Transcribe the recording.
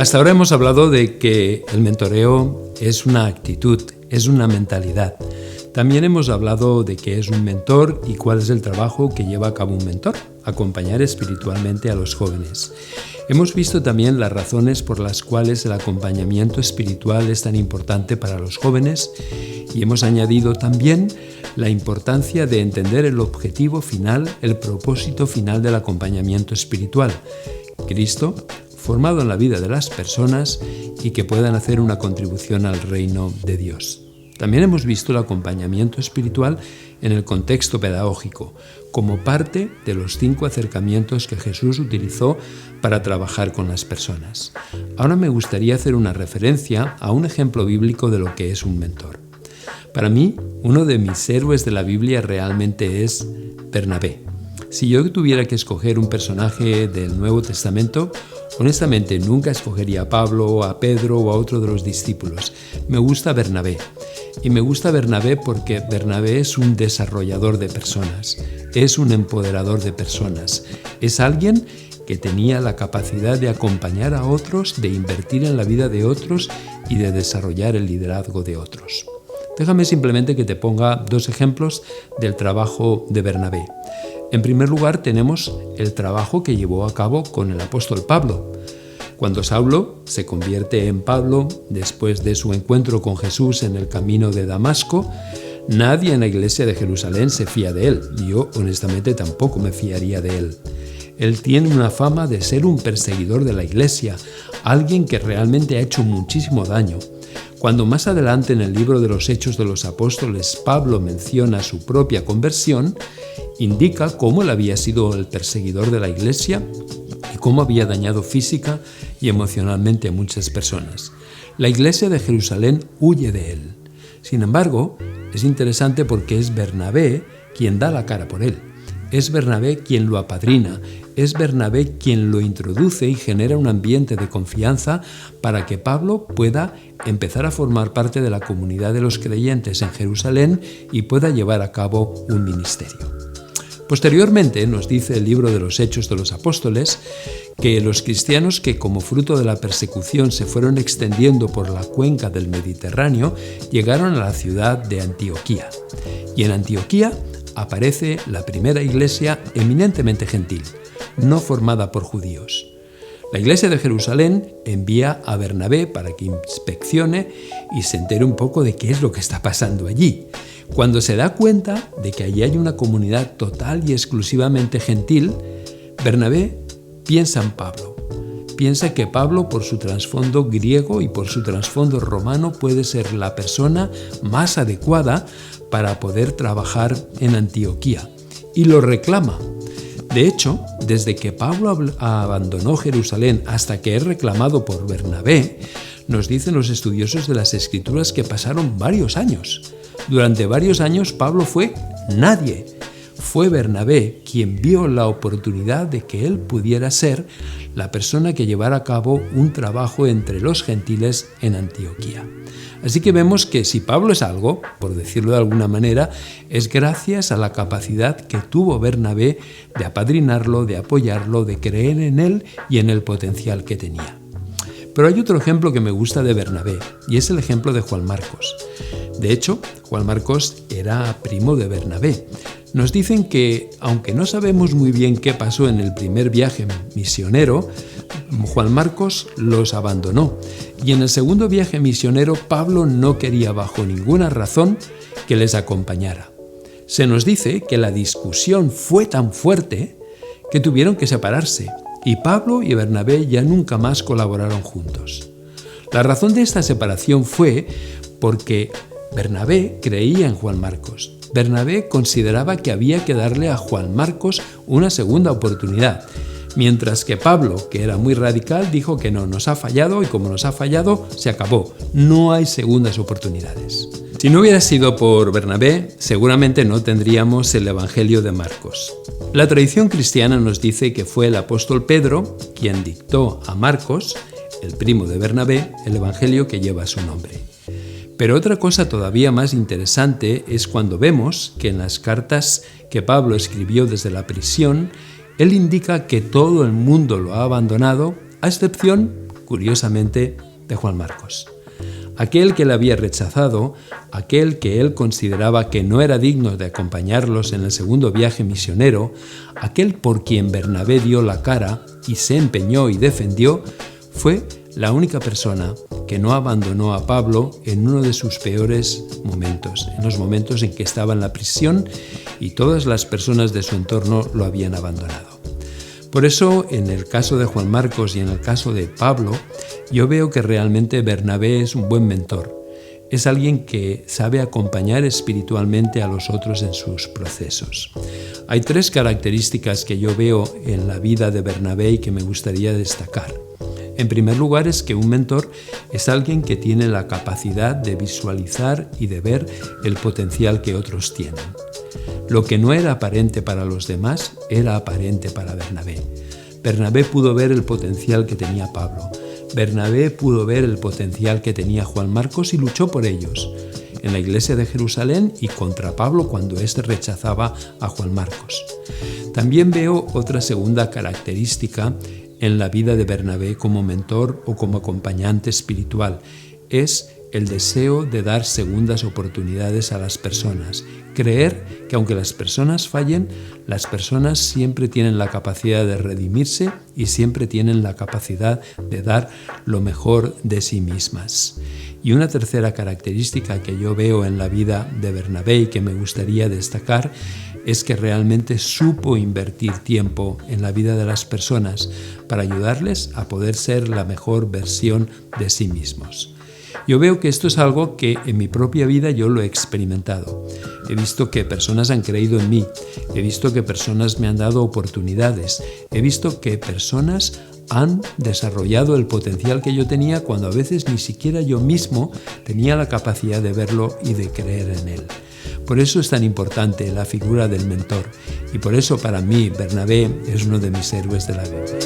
Hasta ahora hemos hablado de que el mentoreo es una actitud, es una mentalidad. También hemos hablado de qué es un mentor y cuál es el trabajo que lleva a cabo un mentor, acompañar espiritualmente a los jóvenes. Hemos visto también las razones por las cuales el acompañamiento espiritual es tan importante para los jóvenes y hemos añadido también la importancia de entender el objetivo final, el propósito final del acompañamiento espiritual. Cristo, formado en la vida de las personas y que puedan hacer una contribución al reino de Dios. También hemos visto el acompañamiento espiritual en el contexto pedagógico, como parte de los 5 acercamientos que Jesús utilizó para trabajar con las personas. Ahora me gustaría hacer una referencia a un ejemplo bíblico de lo que es un mentor. Para mí, uno de mis héroes de la Biblia realmente es Bernabé. Si yo tuviera que escoger un personaje del Nuevo Testamento, honestamente nunca escogería a Pablo, a Pedro o a otro de los discípulos. Me gusta Bernabé. Y me gusta Bernabé porque Bernabé es un desarrollador de personas, es un empoderador de personas. Es alguien que tenía la capacidad de acompañar a otros, de invertir en la vida de otros y de desarrollar el liderazgo de otros. Déjame simplemente que te ponga 2 ejemplos del trabajo de Bernabé. En primer lugar, tenemos el trabajo que llevó a cabo con el apóstol Pablo. Cuando Saulo se convierte en Pablo, después de su encuentro con Jesús en el camino de Damasco, nadie en la iglesia de Jerusalén se fía de él. Yo, honestamente, tampoco me fiaría de él. Él tiene una fama de ser un perseguidor de la iglesia, alguien que realmente ha hecho muchísimo daño. Cuando más adelante en el libro de los Hechos de los Apóstoles Pablo menciona su propia conversión, indica cómo él había sido el perseguidor de la iglesia y cómo había dañado física y emocionalmente a muchas personas. La iglesia de Jerusalén huye de él. Sin embargo, es interesante porque es Bernabé quien da la cara por él. Es Bernabé quien lo apadrina, es Bernabé quien lo introduce y genera un ambiente de confianza para que Pablo pueda empezar a formar parte de la comunidad de los creyentes en Jerusalén y pueda llevar a cabo un ministerio. Posteriormente nos dice el libro de los Hechos de los Apóstoles que los cristianos que como fruto de la persecución se fueron extendiendo por la cuenca del Mediterráneo llegaron a la ciudad de Antioquía. Y en Antioquía aparece la primera iglesia eminentemente gentil, no formada por judíos. La iglesia de Jerusalén envía a Bernabé para que inspeccione y se entere un poco de qué es lo que está pasando allí. Cuando se da cuenta de que allí hay una comunidad total y exclusivamente gentil, Bernabé piensa en Pablo. Piensa que Pablo, por su trasfondo griego y por su trasfondo romano, puede ser la persona más adecuada para poder trabajar en Antioquía. Y lo reclama. De hecho, desde que Pablo abandonó Jerusalén hasta que es reclamado por Bernabé, nos dicen los estudiosos de las Escrituras que pasaron varios años. Durante varios años Pablo fue nadie. Fue Bernabé quien vio la oportunidad de que él pudiera ser la persona que llevara a cabo un trabajo entre los gentiles en Antioquía. Así que vemos que si Pablo es algo, por decirlo de alguna manera, es gracias a la capacidad que tuvo Bernabé de apadrinarlo, de apoyarlo, de creer en él y en el potencial que tenía. Pero hay otro ejemplo que me gusta de Bernabé, y es el ejemplo de Juan Marcos. De hecho, Juan Marcos era primo de Bernabé. Nos dicen que, aunque no sabemos muy bien qué pasó en el primer viaje misionero, Juan Marcos los abandonó. Y en el segundo viaje misionero, Pablo no quería bajo ninguna razón que les acompañara. Se nos dice que la discusión fue tan fuerte que tuvieron que separarse. Y Pablo y Bernabé ya nunca más colaboraron juntos. La razón de esta separación fue porque Bernabé creía en Juan Marcos. Bernabé consideraba que había que darle a Juan Marcos una segunda oportunidad, mientras que Pablo, que era muy radical, dijo que no, nos ha fallado y como nos ha fallado, se acabó. No hay segundas oportunidades. Si no hubiera sido por Bernabé, seguramente no tendríamos el Evangelio de Marcos. La tradición cristiana nos dice que fue el apóstol Pedro quien dictó a Marcos, el primo de Bernabé, el Evangelio que lleva su nombre. Pero otra cosa todavía más interesante es cuando vemos que en las cartas que Pablo escribió desde la prisión, él indica que todo el mundo lo ha abandonado, a excepción, curiosamente, de Juan Marcos. Aquel que le había rechazado, aquel que él consideraba que no era digno de acompañarlos en el segundo viaje misionero, aquel por quien Bernabé dio la cara y se empeñó y defendió, fue la única persona que no abandonó a Pablo en uno de sus peores momentos, en los momentos en que estaba en la prisión y todas las personas de su entorno lo habían abandonado. Por eso, en el caso de Juan Marcos y en el caso de Pablo, yo veo que realmente Bernabé es un buen mentor. Es alguien que sabe acompañar espiritualmente a los otros en sus procesos. Hay 3 características que yo veo en la vida de Bernabé y que me gustaría destacar. En primer lugar, es que un mentor es alguien que tiene la capacidad de visualizar y de ver el potencial que otros tienen. Lo que no era aparente para los demás era aparente para Bernabé. Bernabé pudo ver el potencial que tenía Pablo. Bernabé pudo ver el potencial que tenía Juan Marcos y luchó por ellos en la iglesia de Jerusalén y contra Pablo cuando éste rechazaba a Juan Marcos. También veo otra segunda característica en la vida de Bernabé como mentor o como acompañante espiritual. Es el deseo de dar segundas oportunidades a las personas. Creer que aunque las personas fallen, las personas siempre tienen la capacidad de redimirse y siempre tienen la capacidad de dar lo mejor de sí mismas. Y una tercera característica que yo veo en la vida de Bernabé y que me gustaría destacar es que realmente supo invertir tiempo en la vida de las personas para ayudarles a poder ser la mejor versión de sí mismos. Yo veo que esto es algo que en mi propia vida yo lo he experimentado. He visto que personas han creído en mí, he visto que personas me han dado oportunidades, he visto que personas han desarrollado el potencial que yo tenía cuando a veces ni siquiera yo mismo tenía la capacidad de verlo y de creer en él. Por eso es tan importante la figura del mentor y por eso para mí Bernabé es uno de mis héroes de la Biblia.